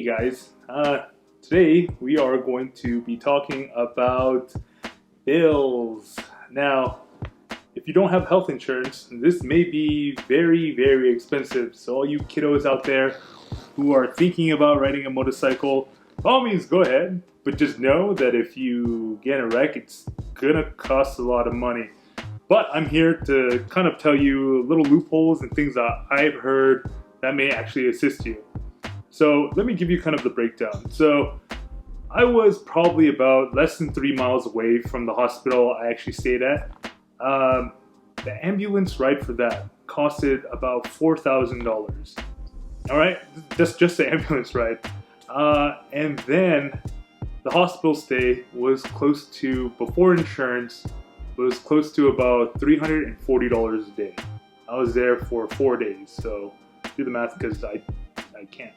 Hey guys, today we are going to be talking about bills. Now, if you don't have health insurance, this may be very, very expensive. So all you kiddos out there who are thinking about riding a motorcycle, by all means go ahead, but just know that if you get in a wreck, it's gonna cost a lot of money. But I'm here to kind of tell you little loopholes and things that I've heard that may actually assist you. So let me give you kind of the breakdown. So I was probably about less than 3 miles away from the hospital I actually stayed at. The ambulance ride for that costed about $4,000. All right, that's just the ambulance ride. And then the hospital stay was close to, before insurance, was close to about $340 a day. I was there for 4 days, so do the math because I can't.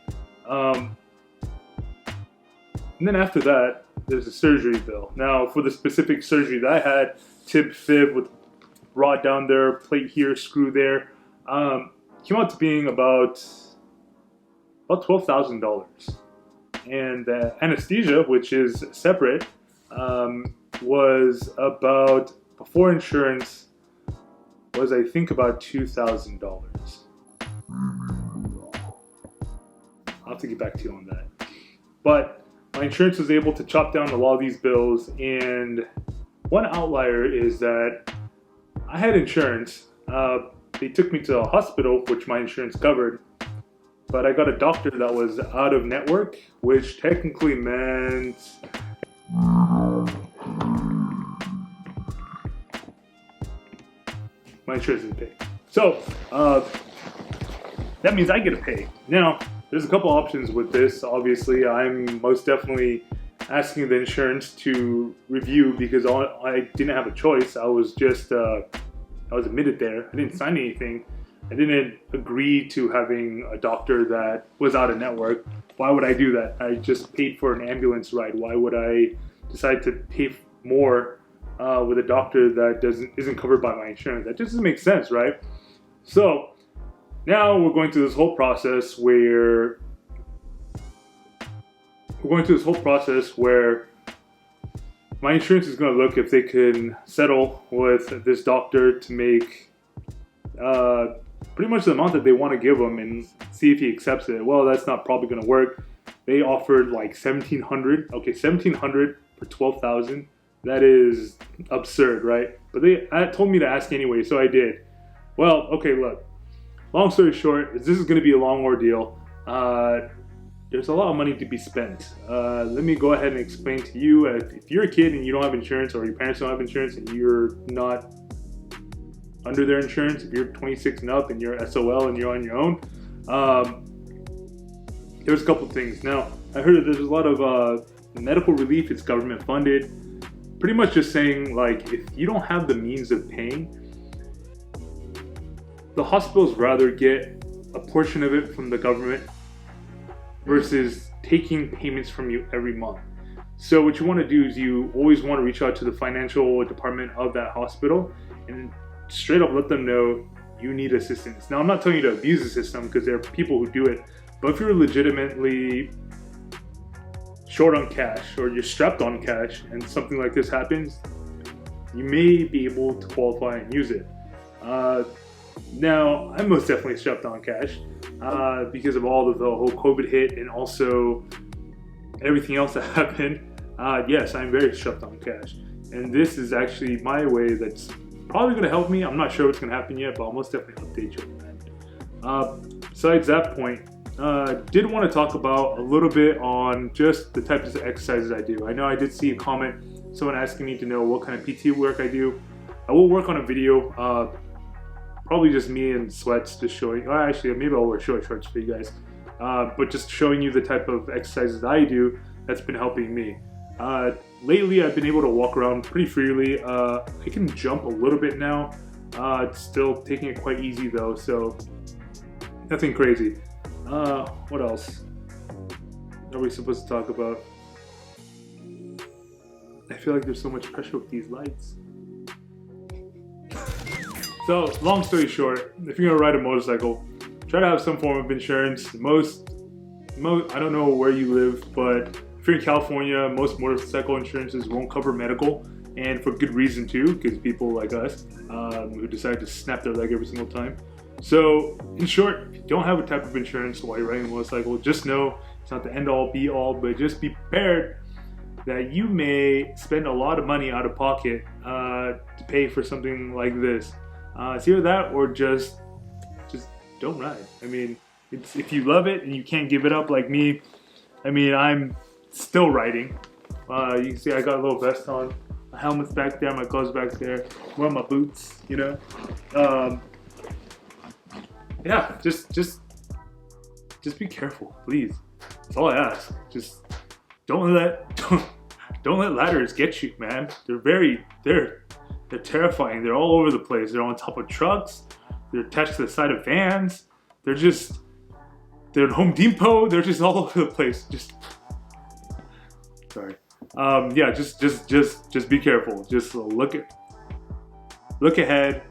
And then after that, there's a surgery bill. Now, for the specific surgery that I had, tib fib with rod down there, plate here, screw there, came out to being about $12,000. And anesthesia, which is separate, was about, before insurance, was I think about $2,000. I'll have to get back to you on that. But my insurance was able to chop down a lot of these bills, and one outlier is that I had insurance. They took me to a hospital, which my insurance covered, but I got a doctor that was out of network, which technically meant my insurance didn't pay. So that means I get to pay. Now, there's a couple options with this. Obviously, I'm most definitely asking the insurance to review because I didn't have a choice. I was just, I was admitted there. I didn't sign anything. I didn't agree to having a doctor that was out of network. Why would I do that? I just paid for an ambulance ride. Why would I decide to pay more with a doctor that isn't covered by my insurance? That just doesn't make sense, right? So now we're going through this whole process where my insurance is going to look if they can settle with this doctor to make pretty much the amount that they want to give him and see if he accepts it. Well, that's not probably going to work. They offered like $1,700. Okay, $1,700 for $12,000. That is absurd, right? But they told me to ask anyway, so I did. Well, okay, look. Long story short, this is going to be a long ordeal. There's a lot of money to be spent. Let me go ahead and explain to you, if you're a kid and you don't have insurance, or your parents don't have insurance and you're not under their insurance, if you're 26 and up and you're SOL and you're on your own, there's a couple things. Now, I heard that there's a lot of medical relief. It's government funded. Pretty much just saying, like, if you don't have the means of paying, the hospitals rather get a portion of it from the government versus taking payments from you every month. So what you want to do is you always want to reach out to the financial department of that hospital and straight up let them know you need assistance. Now, I'm not telling you to abuse the system because there are people who do it, but if you're legitimately short on cash or you're strapped on cash and something like this happens, you may be able to qualify and use it. Now, I'm most definitely strapped on cash because of all of the whole COVID hit and also everything else that happened. Yes, I'm very strapped on cash. And this is actually my way that's probably going to help me. I'm not sure what's going to happen yet, but I'll most definitely update you on that. Besides that point, did want to talk about a little bit on just the types of exercises I do. I know I did see a comment, someone asking me to know what kind of PT work I do. I will work on a video, probably just me in sweats, just showing, actually maybe I'll wear short shorts for you guys, but just showing you the type of exercises I do that's been helping me. Lately I've been able to walk around pretty freely. I can jump a little bit now. It's still taking it quite easy though, so nothing crazy. What else are we supposed to talk about? I feel like there's so much pressure with these lights. So, long story short, if you're gonna ride a motorcycle, try to have some form of insurance. Most I don't know where you live, but if you're in California, most motorcycle insurances won't cover medical, and for good reason too, because people like us who decide to snap their leg every single time. So, in short, if you don't have a type of insurance while you're riding a motorcycle, just know it's not the end all be all, but just be prepared that you may spend a lot of money out of pocket to pay for something like this. It's either that or just don't ride. I mean, if you love it and you can't give it up like me, I mean, I'm still riding. You can see I got a little vest on, my helmet's back there, my gloves back there, wearing my boots, you know. Yeah, just be careful, please. That's all I ask. Just don't let ladders get you, man. They're terrifying. They're all over the place. They're on top of trucks. They're attached to the side of vans. They're at Home Depot. They're just all over the place. Sorry. Yeah, just be careful. Just look ahead,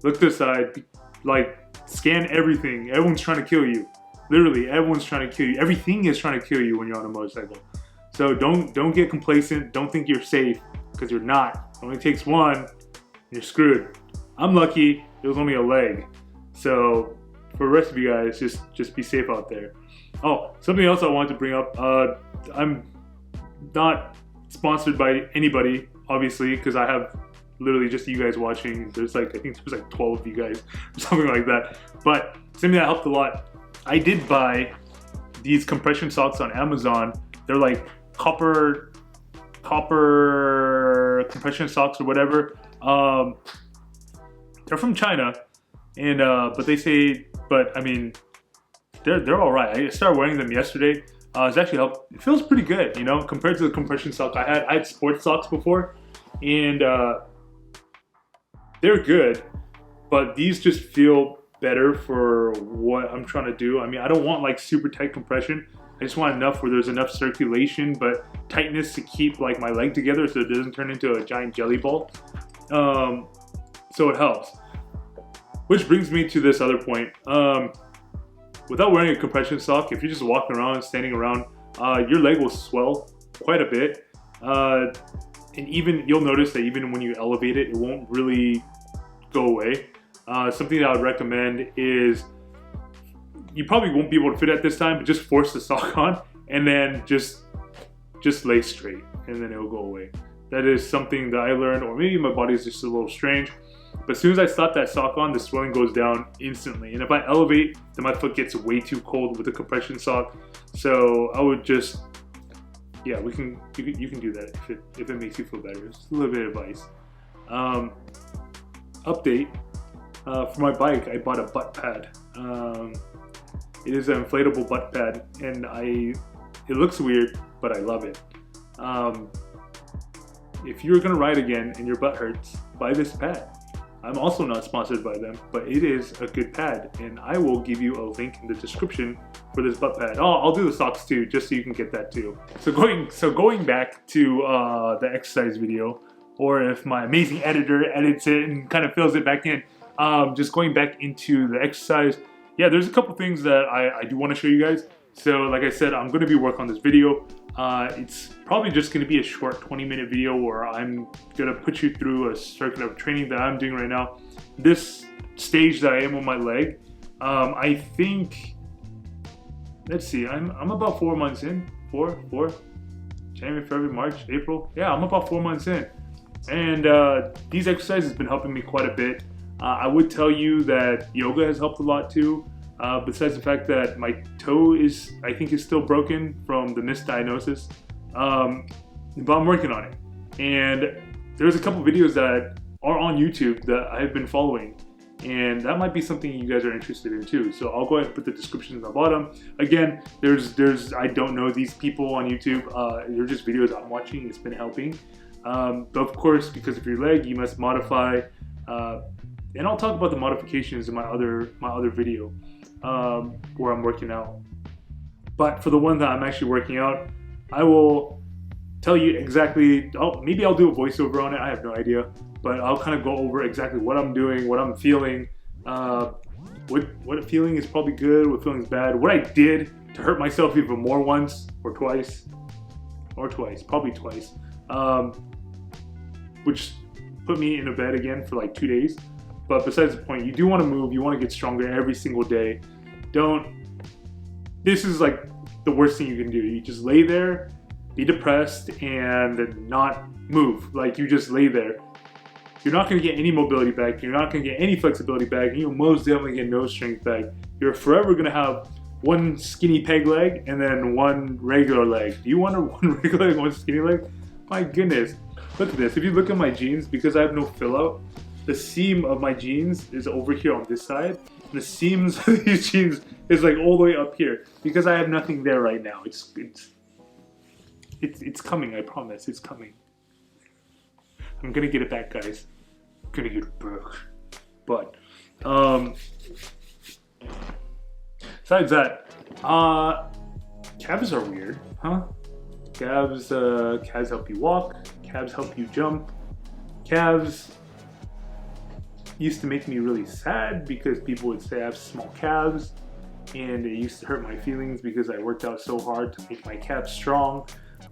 look to the side, scan everything. Everyone's trying to kill you. Literally, everyone's trying to kill you. Everything is trying to kill you when you're on a motorcycle. So don't get complacent. Don't think you're safe, because you're not. It only takes one, and you're screwed. I'm lucky. It was only a leg. So for the rest of you guys, just be safe out there. Oh, something else I wanted to bring up. I'm not sponsored by anybody, obviously, because I have literally just you guys watching. I think there's like 12 of you guys or something like that. But something that helped a lot. I did buy these compression socks on Amazon. They're like copper compression socks or whatever. They're from China, and but I mean, they're all right. I started wearing them yesterday. It's actually helped. It feels pretty good, you know, compared to the compression sock I had. I had sports socks before, and they're good, but these just feel better for what I'm trying to do. I mean, I don't want like super tight compression. I just want enough where there's enough circulation, but tightness to keep like my leg together so it doesn't turn into a giant jelly ball. So it helps. Which brings me to this other point. Without wearing a compression sock, if you're just walking around, standing around, your leg will swell quite a bit. And even you'll notice that even when you elevate it, it won't really go away. Something that I would recommend is, you probably won't be able to fit at this time, but just force the sock on and then just lay straight, and then it'll go away. That is something that I learned, or maybe my body's just a little strange. But as soon as I slap that sock on, the swelling goes down instantly. And if I elevate, then my foot gets way too cold with the compression sock. So I would just, yeah, you can do that if it makes you feel better. It's a little bit of advice. Update. For my bike, I bought a butt pad. It is an inflatable butt pad, and it looks weird, but I love it. If you're gonna ride again and your butt hurts, buy this pad. I'm also not sponsored by them, but it is a good pad, and I will give you a link in the description for this butt pad. Oh, I'll do the socks too, just so you can get that too. So going back to the exercise video, or if my amazing editor edits it and kind of fills it back in, just going back into the exercise. Yeah, there's a couple things that I do want to show you guys. So like I said, I'm going to be working on this video. It's probably just going to be a short 20-minute video where I'm going to put you through a circuit of training that I'm doing right now. This stage that I am on my leg, I think, let's see, I'm about 4 months in. Four, January, February, March, April. Yeah, I'm about 4 months in. And these exercises have been helping me quite a bit. I would tell you that yoga has helped a lot too. Besides the fact that my toe I think is still broken from the misdiagnosis. But I'm working on it. And there's a couple videos that are on YouTube that I've been following. And that might be something you guys are interested in too. So I'll go ahead and put the description in the bottom. Again, I don't know these people on YouTube. They're just videos I'm watching. It's been helping. But of course, because of your leg, you must modify. And I'll talk about the modifications in my other video where I'm working out. But for the one that I'm actually working out, I will tell you exactly. Maybe I'll do a voiceover on it. I have no idea, but I'll kind of go over exactly what I'm doing, what I'm feeling, what feeling is probably good, what feeling is bad, what I did to hurt myself even more once or twice, probably twice, which put me in a bed again for like 2 days. But besides the point, you do want to move, you want to get stronger every single day. This is like the worst thing you can do. You just lay there, be depressed, and not move. Like, you just lay there. You're not going to get any mobility back, you're not going to get any flexibility back, and you'll most definitely get no strength back. You're forever going to have one skinny peg leg and then one regular leg. Do you want one regular leg and one skinny leg? My goodness. Look at this. If you look at my jeans, because I have no fill out, the seam of my jeans is over here on this side. And the seams of these jeans is like all the way up here because I have nothing there right now. It's coming, I promise. It's coming. I'm gonna get it back, guys. I'm gonna get it back. But besides that, calves are weird, huh? Calves help you walk. Calves help you jump. Calves used to make me really sad because people would say I have small calves, and it used to hurt my feelings because I worked out so hard to make my calves strong,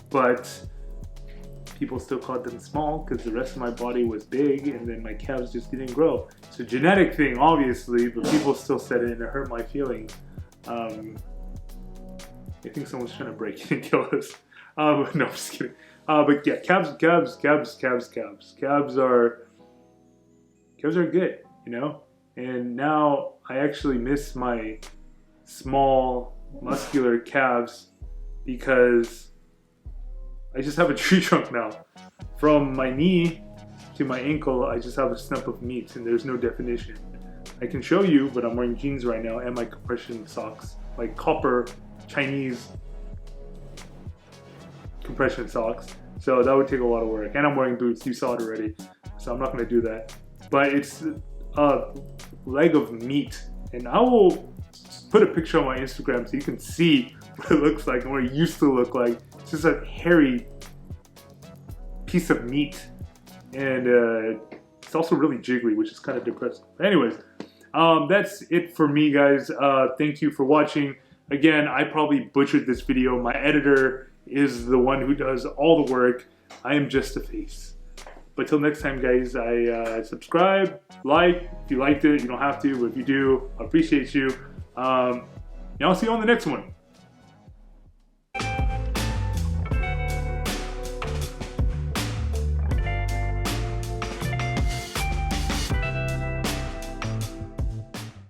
but people still called them small because the rest of my body was big and then my calves just didn't grow. It's a genetic thing, obviously, but people still said it and it hurt my feelings. I think someone's trying to break in and kill us. No, I'm just kidding. But yeah, calves are good, you know? And now I actually miss my small, muscular calves because I just have a tree trunk now. From my knee to my ankle, I just have a stump of meat and there's no definition. I can show you, but I'm wearing jeans right now and my compression socks, like copper Chinese compression socks. So that would take a lot of work. And I'm wearing boots, you saw it already. So I'm not gonna do that. But it's a leg of meat. And I will put a picture on my Instagram so you can see what it looks like and what it used to look like. It's just a hairy piece of meat. And it's also really jiggly, which is kind of depressing. But anyways, that's it for me, guys. Thank you for watching. Again, I probably butchered this video. My editor is the one who does all the work. I am just a face. But till next time, guys, subscribe, like. If you liked it, you don't have to, but if you do, I appreciate you. And I'll see you on the next one.